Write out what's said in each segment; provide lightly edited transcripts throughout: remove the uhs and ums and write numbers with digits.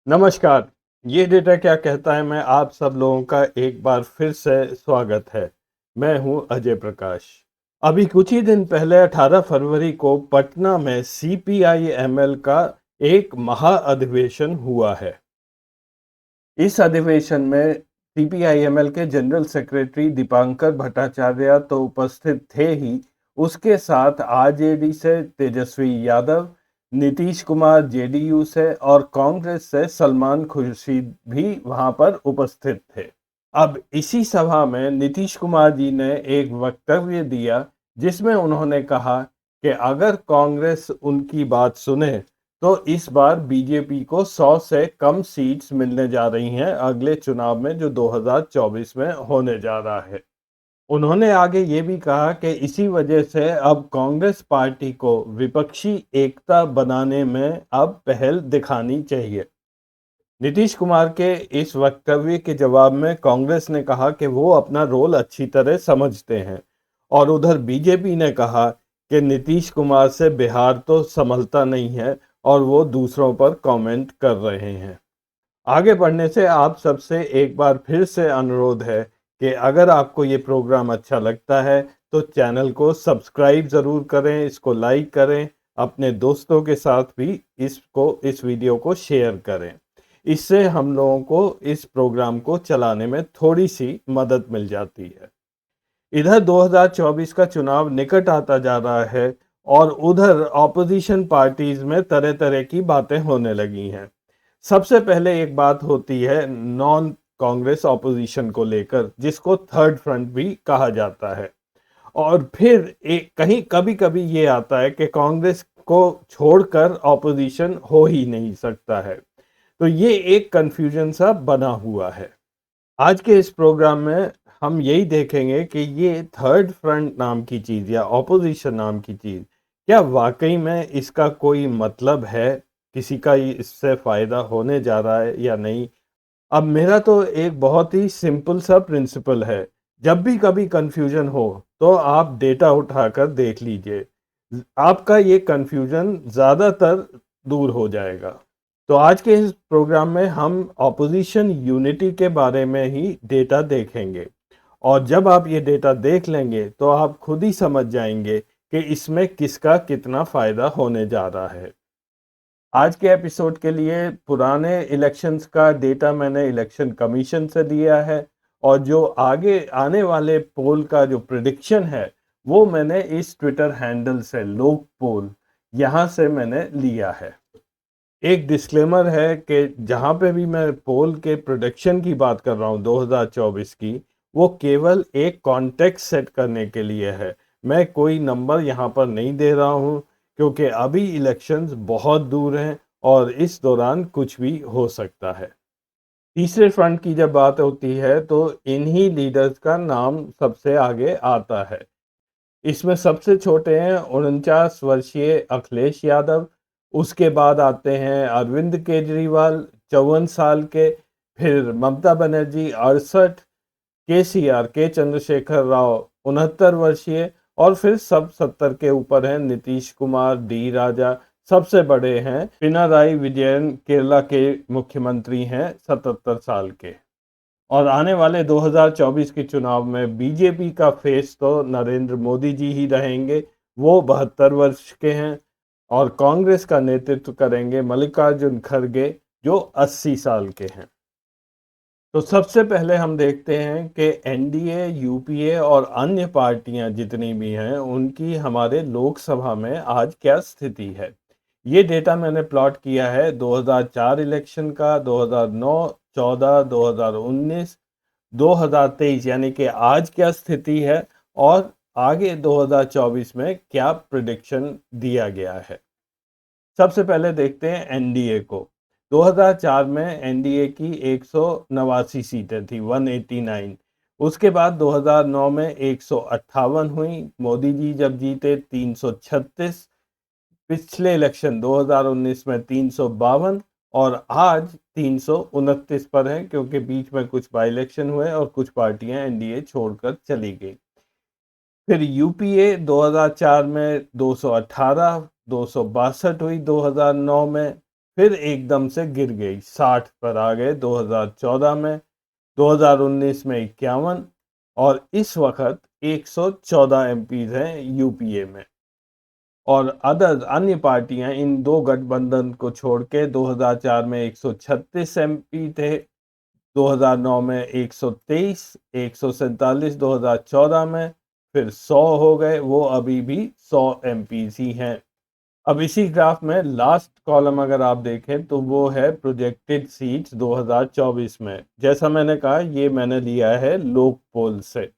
नमस्कार। ये डेटा क्या कहता है, मैं आप सब लोगों का एक बार फिर से स्वागत है। मैं हूं अजय प्रकाश। अभी कुछ ही दिन पहले 18 फरवरी को पटना में सीपीआई-एमएल का एक महाअधिवेशन हुआ है। इस अधिवेशन में सीपीआई-एमएल के जनरल सेक्रेटरी दीपांकर भट्टाचार्य तो उपस्थित थे ही, उसके साथ आरजेडी से तेजस्वी यादव, नीतीश कुमार जेडीयू से और कांग्रेस से सलमान खुर्शीद भी वहां पर उपस्थित थे। अब इसी सभा में नीतीश कुमार जी ने एक वक्तव्य दिया, जिसमें उन्होंने कहा कि अगर कांग्रेस उनकी बात सुने तो इस बार बीजेपी को 100 से कम सीट्स मिलने जा रही हैं अगले चुनाव में, जो 2024 में होने जा रहा है। उन्होंने आगे ये भी कहा कि इसी वजह से अब कांग्रेस पार्टी को विपक्षी एकता बनाने में अब पहल दिखानी चाहिए। नीतीश कुमार के इस वक्तव्य के जवाब में कांग्रेस ने कहा कि वो अपना रोल अच्छी तरह समझते हैं, और उधर बीजेपी ने कहा कि नीतीश कुमार से बिहार तो संभलता नहीं है और वो दूसरों पर कमेंट कर रहे हैं। आगे बढ़ने से आप सबसे एक बार फिर से अनुरोध है कि अगर आपको ये प्रोग्राम अच्छा लगता है तो चैनल को सब्सक्राइब ज़रूर करें, इसको लाइक करें, अपने दोस्तों के साथ भी इस वीडियो को शेयर करें। इससे हम लोगों को इस प्रोग्राम को चलाने में थोड़ी सी मदद मिल जाती है। इधर 2024 का चुनाव निकट आता जा रहा है और उधर ऑपोजिशन पार्टीज में तरह तरह की बातें होने लगी हैं। सबसे पहले एक बात होती है नॉन कांग्रेस ऑपोजिशन को लेकर, जिसको थर्ड फ्रंट भी कहा जाता है। और फिर एक कहीं कभी कभी ये आता है कि कांग्रेस को छोड़कर ऑपोजिशन हो ही नहीं सकता है। तो ये एक कंफ्यूजन सा बना हुआ है। आज के इस प्रोग्राम में हम यही देखेंगे कि ये थर्ड फ्रंट नाम की चीज़ या ऑपोजिशन नाम की चीज़, क्या वाकई में इसका कोई मतलब है, किसी का इससे फ़ायदा होने जा रहा है या नहीं। अब मेरा तो एक बहुत ही सिंपल सा प्रिंसिपल है, जब भी कभी कंफ्यूजन हो तो आप डेटा उठाकर देख लीजिए, आपका ये कंफ्यूजन ज़्यादातर दूर हो जाएगा। तो आज के इस प्रोग्राम में हम ऑपोजिशन यूनिटी के बारे में ही डेटा देखेंगे, और जब आप ये डेटा देख लेंगे तो आप खुद ही समझ जाएंगे कि इसमें किसका कितना फ़ायदा होने जा रहा है। आज के एपिसोड के लिए पुराने इलेक्शंस का डेटा मैंने इलेक्शन कमीशन से दिया है, और जो आगे आने वाले पोल का जो प्रिडिक्शन है वो मैंने इस ट्विटर हैंडल से लोक पोल, यहाँ से मैंने लिया है। एक डिस्क्लेमर है कि जहाँ पे भी मैं पोल के प्रोडक्शन की बात कर रहा हूँ 2024 की, वो केवल एक कॉन्टेक्स्ट सेट करने के लिए है। मैं कोई नंबर यहाँ पर नहीं दे रहा हूँ, क्योंकि अभी इलेक्शंस बहुत दूर हैं और इस दौरान कुछ भी हो सकता है। तीसरे फ्रंट की जब बात होती है तो इन्हीं लीडर्स का नाम सबसे आगे आता है। इसमें सबसे छोटे हैं 49 वर्षीय अखिलेश यादव, उसके बाद आते हैं अरविंद केजरीवाल 54 साल के, फिर ममता बनर्जी 68, केसीआर के चंद्रशेखर राव 69 वर्षीय, और फिर सब 70 के ऊपर हैं नीतीश कुमार, डी राजा। सबसे बड़े हैं पिनाराई विजयन, केरला के मुख्यमंत्री हैं 77 साल के। और आने वाले 2024 के चुनाव में बीजेपी का फेस तो नरेंद्र मोदी जी ही रहेंगे, वो 72 वर्ष के हैं। और कांग्रेस का नेतृत्व करेंगे मल्लिकार्जुन खड़गे, जो 80 साल के हैं। तो सबसे पहले हम देखते हैं कि एनडीए, यूपीए और अन्य पार्टियां जितनी भी हैं उनकी हमारे लोकसभा में आज क्या स्थिति है। ये डेटा मैंने प्लॉट किया है 2004 इलेक्शन का, 2009, 14, 2019, 2023, यानी कि आज क्या स्थिति है और आगे 2024 में क्या प्रिडिक्शन दिया गया है। सबसे पहले देखते हैं एनडीए को। 2004 में एनडीए की 189 सीटें थी, 189। उसके बाद 2009 में 158 हुई, मोदी जी जब जीते 336। पिछले इलेक्शन 2019 में 352, और आज 329 पर है, क्योंकि बीच में कुछ बाई इलेक्शन हुए और कुछ पार्टियां एनडीए छोड़कर चली गई। फिर यूपीए 2004 में 218, 262 हुई 2009 में, फिर एकदम से गिर गई, 60 पर आ गए 2014 में, 2019 में 51, और इस वक्त 114 एमपीज हैं यूपीए में। और अन्य पार्टियां इन दो गठबंधन को छोड़ के 2004 में 136 एमपी थे, 2009 में 123, 147 2014 में, फिर 100 हो गए, वो अभी भी 100 एमपीज ही हैं। अब इसी ग्राफ में लास्ट कॉलम अगर आप देखें तो वो है प्रोजेक्टेड सीट्स 2024 में। जैसा मैंने कहा, ये मैंने लिया है लोक पोल से।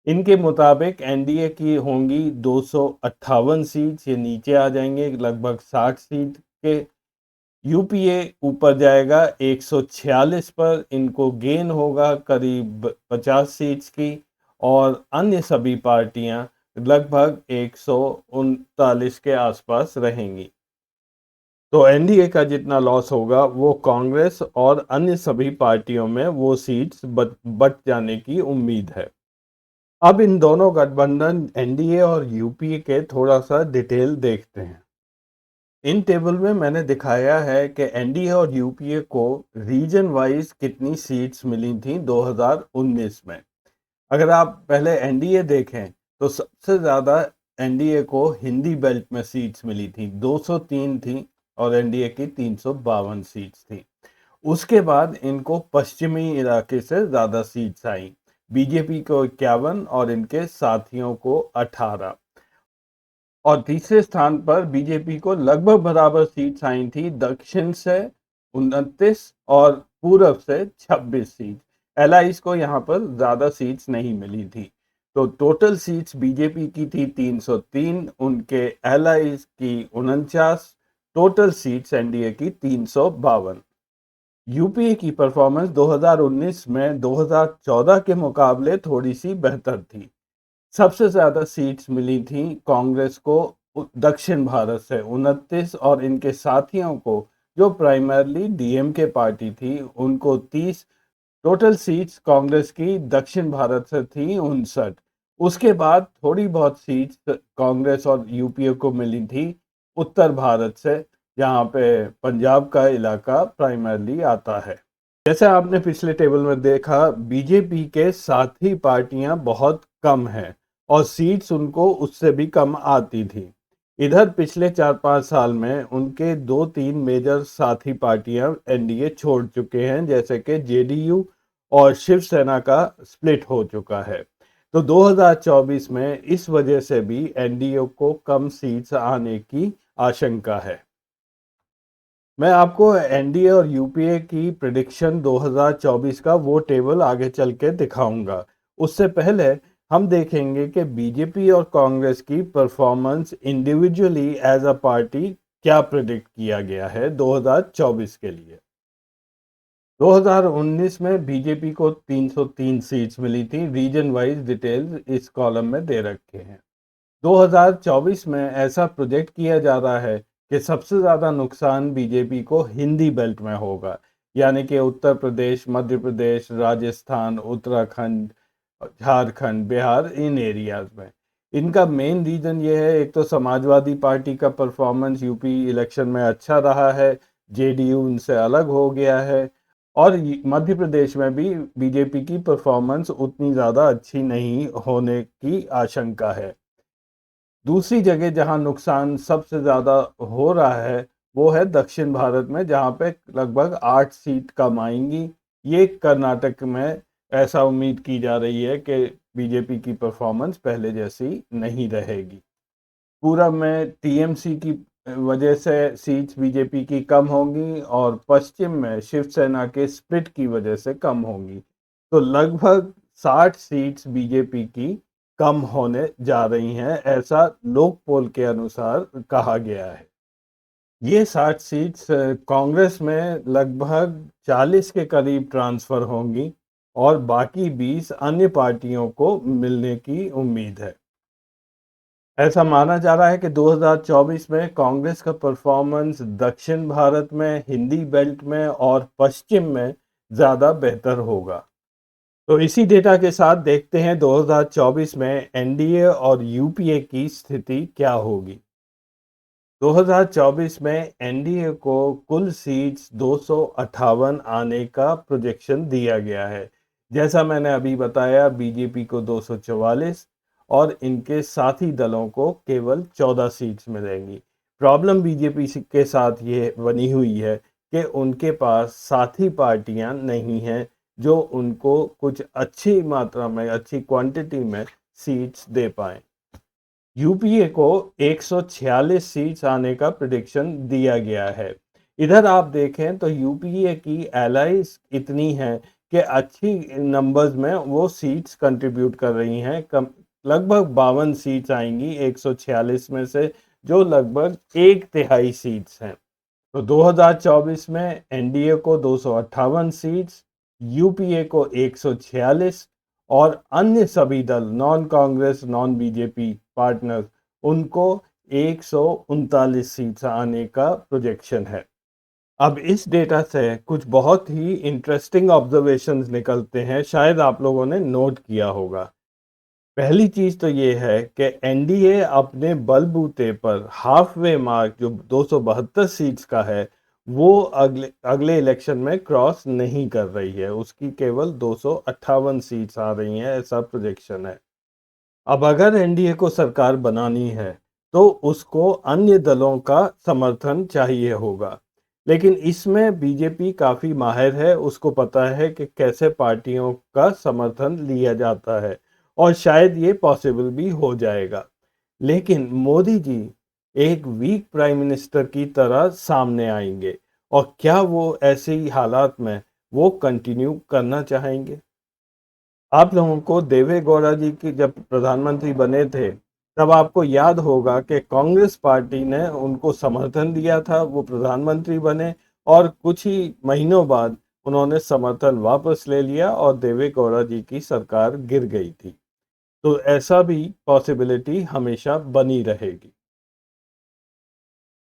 इनके मुताबिक एनडीए की होंगी 258 सीट्स, ये नीचे आ जाएंगे लगभग 60 सीट के। यूपीए ऊपर जाएगा 146 पर, इनको गेन होगा करीब 50 सीट्स की। और अन्य सभी पार्टियां लगभग 139 के आसपास रहेंगी। तो एनडीए का जितना लॉस होगा वो कांग्रेस और अन्य सभी पार्टियों में वो सीट्स बट जाने की उम्मीद है। अब इन दोनों गठबंधन एनडीए और यूपीए के थोड़ा सा डिटेल देखते हैं। इन टेबल में मैंने दिखाया है कि एनडीए और यूपीए को रीजन वाइज कितनी सीट्स मिली थी 2019 में। अगर आप पहले एनडीए देखें तो सबसे ज़्यादा एनडीए को हिंदी बेल्ट में सीट्स मिली थी, 203 थी, और एनडीए की 352 सीट्स थी। उसके बाद इनको पश्चिमी इलाके से ज़्यादा सीट्स आई, बीजेपी को 51 और इनके साथियों को 18। और तीसरे स्थान पर बीजेपी को लगभग बराबर सीट्स आई थी, दक्षिण से 29 और पूरब से 26 सीट। एलाइज को यहाँ पर ज़्यादा सीट्स नहीं मिली थी। तो टोटल सीट्स बीजेपी की थी 303, उनके एलाइज की 49, टोटल सीट्स एनडीए की 352। यूपीए की परफॉर्मेंस 2019 में 2014 के मुकाबले थोड़ी सी बेहतर थी। सबसे ज्यादा सीट्स मिली थी कांग्रेस को दक्षिण भारत से 29, और इनके साथियों को जो प्राइमरली डीएमके पार्टी थी उनको 30। टोटल सीट्स कांग्रेस की दक्षिण भारत से थी 59। उसके बाद थोड़ी बहुत सीट्स कांग्रेस और यूपीए को मिली थी उत्तर भारत से, जहाँ पे पंजाब का इलाका प्राइमरली आता है। जैसे आपने पिछले टेबल में देखा, बीजेपी के साथी पार्टियां बहुत कम हैं और सीट्स उनको उससे भी कम आती थी। इधर पिछले 4-5 साल में उनके 2-3 मेजर साथी पार्टियां एनडीए छोड़ चुके हैं, जैसे कि जेडीयू और शिवसेना का स्प्लिट हो चुका है। तो 2024 में इस वजह से भी एनडीए को कम सीट्स आने की आशंका है। मैं आपको एनडीए और यूपीए की प्रिडिक्शन 2024 का वो टेबल आगे चल के दिखाऊंगा। उससे पहले हम देखेंगे कि बीजेपी और कांग्रेस की performance individually as a party क्या प्रिडिक्ट किया गया है 2024 के लिए। 2019 में बीजेपी को 303 सीट्स मिली थी। रीजन वाइज डिटेल्स इस कॉलम में दे रखे हैं। 2024 में ऐसा प्रोजेक्ट किया जा रहा है कि सबसे ज़्यादा नुकसान बीजेपी को हिंदी बेल्ट में होगा, यानी कि उत्तर प्रदेश, मध्य प्रदेश, राजस्थान, उत्तराखंड, झारखंड, बिहार, इन एरियाज में। इनका मेन रीज़न ये है, एक तो समाजवादी पार्टी का परफॉर्मेंस यूपी इलेक्शन में अच्छा रहा है, जेडीयू उनसे अलग हो गया है, और मध्य प्रदेश में भी बीजेपी की परफॉर्मेंस उतनी ज़्यादा अच्छी नहीं होने की आशंका है। दूसरी जगह जहां नुकसान सबसे ज़्यादा हो रहा है वो है दक्षिण भारत में, जहां पे लगभग 8 सीट कम आएंगी। ये कर्नाटक में ऐसा उम्मीद की जा रही है कि बीजेपी की परफॉर्मेंस पहले जैसी नहीं रहेगी। पूरब में टीएमसी की वजह से सीट्स बीजेपी की कम होंगी, और पश्चिम में शिवसेना के स्प्लिट की वजह से कम होंगी। तो लगभग 60 सीट्स बीजेपी की कम होने जा रही हैं, ऐसा लोक पोल के अनुसार कहा गया है। ये 60 सीट्स कांग्रेस में लगभग 40 के करीब ट्रांसफर होंगी, और बाकी 20 अन्य पार्टियों को मिलने की उम्मीद है। ऐसा माना जा रहा है कि 2024 में कांग्रेस का परफॉर्मेंस दक्षिण भारत में, हिंदी बेल्ट में और पश्चिम में ज़्यादा बेहतर होगा। तो इसी डेटा के साथ देखते हैं 2024 में एनडीए और यूपीए की स्थिति क्या होगी। 2024 में एनडीए को कुल सीट्स 258 आने का प्रोजेक्शन दिया गया है। जैसा मैंने अभी बताया, बीजेपी को 244 और इनके साथी दलों को केवल 14 सीट्स मिलेंगी। प्रॉब्लम बीजेपी के साथ ये बनी हुई है कि उनके पास साथी पार्टियां नहीं हैं जो उनको कुछ अच्छी मात्रा में, अच्छी क्वांटिटी में सीट्स दे पाएं। यूपीए को 146 सीट्स आने का प्रेडिक्शन दिया गया है। इधर आप देखें तो यूपीए की एलाइज इतनी है कि अच्छी नंबर्स में वो सीट्स कंट्रीब्यूट कर रही हैं। लगभग 52 सीट्स आएंगी 146 में से, जो लगभग एक तिहाई सीट्स हैं। तो 2024 में एनडीए को 258 सीट्स, यूपीए को 146 और अन्य सभी दल, non Congress, non BJP partners, उनको 139 सीट्स आने का प्रोजेक्शन है। अब इस डेटा से कुछ बहुत ही इंटरेस्टिंग ऑब्जर्वेशंस निकलते हैं, शायद आप लोगों ने नोट किया होगा। पहली चीज तो ये है कि एनडीए अपने बलबूते पर हाफ वे मार्क जो 272 सीट्स का है, वो अगले अगले इलेक्शन में क्रॉस नहीं कर रही है। उसकी केवल 258 सीट्स आ रही हैं, ऐसा प्रोजेक्शन है। अब अगर एनडीए को सरकार बनानी है तो उसको अन्य दलों का समर्थन चाहिए होगा, लेकिन इसमें बीजेपी काफी माहिर है। उसको पता है कि कैसे पार्टियों का समर्थन लिया जाता है और शायद ये पॉसिबल भी हो जाएगा। लेकिन मोदी जी एक वीक प्राइम मिनिस्टर की तरह सामने आएंगे, और क्या वो ऐसे ही हालात में वो कंटिन्यू करना चाहेंगे? आप लोगों को देवे गौड़ा जी की जब प्रधानमंत्री बने थे, तब आपको याद होगा कि कांग्रेस पार्टी ने उनको समर्थन दिया था, वो प्रधानमंत्री बने, और कुछ ही महीनों बाद उन्होंने समर्थन वापस ले लिया और देवे गौड़ा जी की सरकार गिर गई थी। तो ऐसा भी पॉसिबिलिटी हमेशा बनी रहेगी।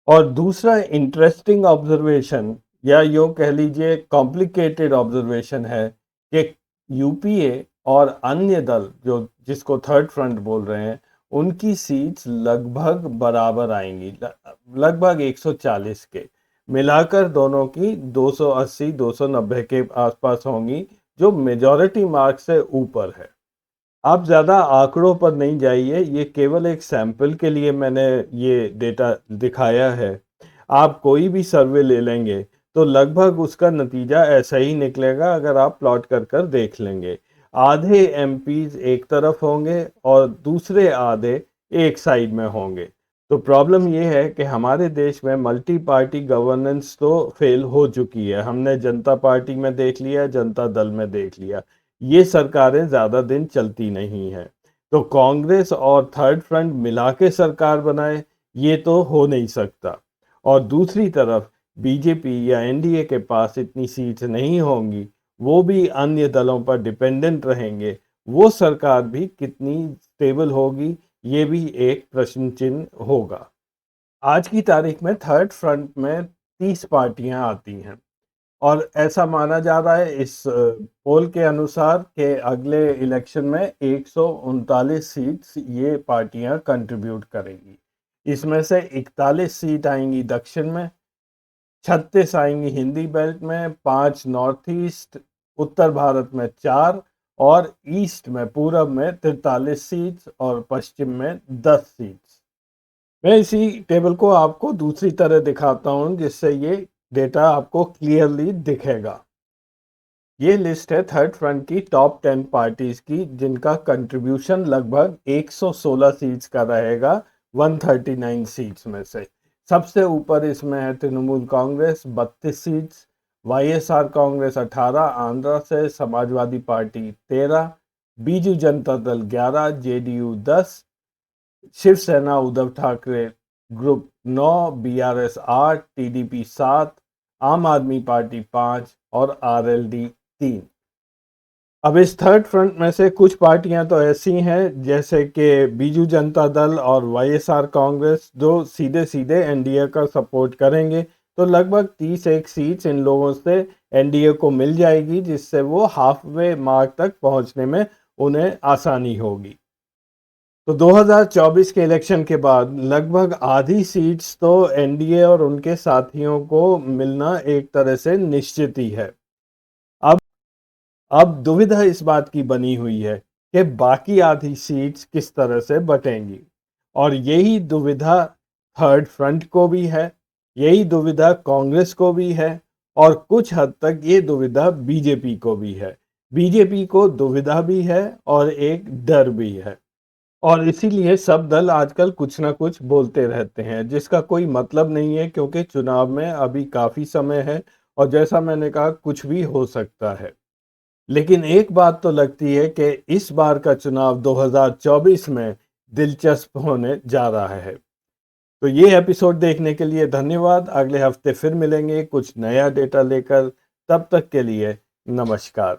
और दूसरा इंटरेस्टिंग ऑब्जर्वेशन, या यूं कह लीजिए कॉम्प्लिकेटेड ऑब्जर्वेशन, है कि यूपीए और अन्य दल जो जिसको थर्ड फ्रंट बोल रहे हैं, उनकी सीट्स लगभग बराबर आएंगी, लगभग 140 के मिलाकर दोनों की 280 290 के आसपास होंगी, जो मेजॉरिटी मार्क से ऊपर है। आप ज़्यादा आंकड़ों पर नहीं जाइए, ये केवल एक सैंपल के लिए मैंने ये डेटा दिखाया है। आप कोई भी सर्वे ले लेंगे तो लगभग उसका नतीजा ऐसा ही निकलेगा अगर आप प्लॉट कर कर देख लेंगे। आधे एमपीज एक तरफ होंगे और दूसरे आधे एक साइड में होंगे। तो प्रॉब्लम ये है कि हमारे देश में मल्टी पार्टी गवर्नेंस तो फेल हो चुकी है। हमने जनता पार्टी में देख लिया, जनता दल में देख लिया, ये सरकारें ज्यादा दिन चलती नहीं हैं। तो कांग्रेस और थर्ड फ्रंट मिला के सरकार बनाए, ये तो हो नहीं सकता। और दूसरी तरफ बीजेपी या एनडीए के पास इतनी सीट्स नहीं होंगी, वो भी अन्य दलों पर डिपेंडेंट रहेंगे। वो सरकार भी कितनी स्टेबल होगी, ये भी एक प्रश्न चिन्ह होगा। आज की तारीख में थर्ड फ्रंट में 30 पार्टियां आती हैं, और ऐसा माना जा रहा है इस पोल के अनुसार कि अगले इलेक्शन में 139 सीट्स ये पार्टियां कंट्रीब्यूट करेंगी। इसमें से 41 सीट आएंगी दक्षिण में, 36 आएंगी हिंदी बेल्ट में, 5 नॉर्थ ईस्ट, उत्तर भारत में 4, और ईस्ट में, पूरब में 43 सीट्स, और पश्चिम में 10 सीट्स। मैं इसी टेबल को आपको दूसरी तरह दिखाता हूं, जिससे ये डेटा आपको क्लियरली दिखेगा। ये लिस्ट है थर्ड फ्रंट की टॉप 10 पार्टीज की, जिनका कंट्रीब्यूशन लगभग 116 सीट्स का रहेगा 139 सीट्स में से। सबसे ऊपर इसमें है तृणमूल कांग्रेस 32 सीट्स, वाईएसआर कांग्रेस 18, आंध्र से Samajwadi Party 13, Biju Janata Dal 11, JDU 10, Shiv Sena Uddhav Thackeray group 9, BRS 8, TDP 7, Aam आदमी पार्टी 5 और आरएलडी 3। अब इस थर्ड फ्रंट में से कुछ पार्टियां तो ऐसी हैं जैसे कि बीजू जनता दल और वाईएसआर कांग्रेस, जो सीधे सीधे एनडीए का सपोर्ट करेंगे। तो लगभग 31 सीट्स इन लोगों से एनडीए को मिल जाएगी, जिससे वो हाफ वे मार्क तक पहुंचने में उन्हें आसानी होगी। तो 2024 के इलेक्शन के बाद लगभग आधी सीट्स तो एनडीए और उनके साथियों को मिलना एक तरह से निश्चित ही है। अब अब दुविधा इस बात की बनी हुई है कि बाकी आधी सीट्स किस तरह से बटेंगी, और यही दुविधा थर्ड फ्रंट को भी है, यही दुविधा कांग्रेस को भी है, और कुछ हद तक ये दुविधा बीजेपी को भी है। बीजेपी को दुविधा भी है और एक डर भी है, और इसीलिए सब दल आजकल कुछ ना कुछ बोलते रहते हैं जिसका कोई मतलब नहीं है, क्योंकि चुनाव में अभी काफ़ी समय है और जैसा मैंने कहा कुछ भी हो सकता है। लेकिन एक बात तो लगती है कि इस बार का चुनाव 2024 में दिलचस्प होने जा रहा है। तो ये एपिसोड देखने के लिए धन्यवाद। अगले हफ्ते फिर मिलेंगे कुछ नया डेटा लेकर। तब तक के लिए नमस्कार।